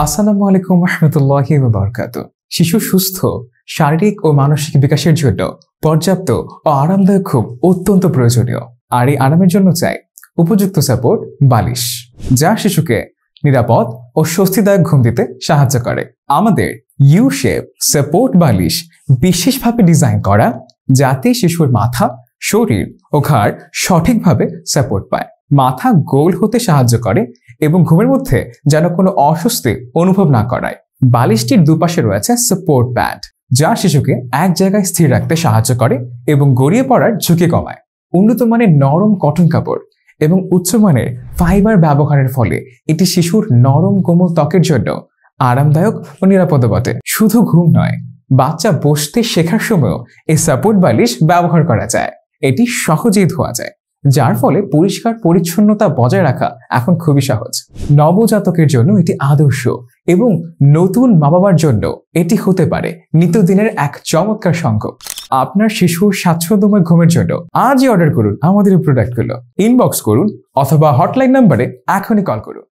আসসালামু আলাইকুম রহমতুল্লাহি ওয়া বারাকাতুহু। শিশু সুস্থ শারীরিক ও মানসিক বিকাশের জন্য পর্যাপ্ত ও আরামদায়ক খুব অত্যন্ত প্রয়োজনীয়। আর এই আরামের জন্য চাই উপযুক্ত সাপোর্ট বালিশ, যা শিশুকে নিরাপদ ও স্বস্তিদায়ক ঘুম দিতে সাহায্য করে। আমাদের ইউ শেপ সাপোর্ট বালিশ বিশেষভাবে ডিজাইন করা, যাতে শিশুর মাথা, শরীর ও ঘাড় সঠিকভাবে সাপোর্ট পায়। মাথা গোল হতে সাহায্য করে এবং ঘুমের মধ্যে যেন কোনো অস্বস্তি অনুভব না করায়। বালিশটির দুপাশে রয়েছে সাপোর্ট প্যাড, যা শিশুকে এক জায়গায় স্থির রাখতে সাহায্য করে এবং গড়িয়ে পড়ার ঝুঁকি কমায়। উন্নত মানের নরম কটন কাপড় এবং উচ্চমানের ফাইবার ব্যবহারের ফলে এটি শিশুর নরম কোমল ত্বকের জন্য আরামদায়ক ও নিরাপদ বটে। শুধু ঘুম নয়, বাচ্চা বসতে শেখার সময়ও এই সাপোর্ট বালিশ ব্যবহার করা যায়। এটি সহজেই ধোয়া যায়, যার ফলে পরিষ্কার পরিচ্ছন্নতা বজায় রাখা এখন খুবই সহজ। নবজাতকের জন্য এটি আদর্শ এবং নতুন মা বাবার জন্য এটি হতে পারে নিত্যদিনের এক চমৎকার সঙ্গ। আপনার শিশুর স্বাচ্ছন্দ্যময় ঘুমের জন্য আজই অর্ডার করুন আমাদের এই প্রোডাক্টগুলো। ইনবক্স করুন অথবা হটলাইন নাম্বারে এখনই কল করুন।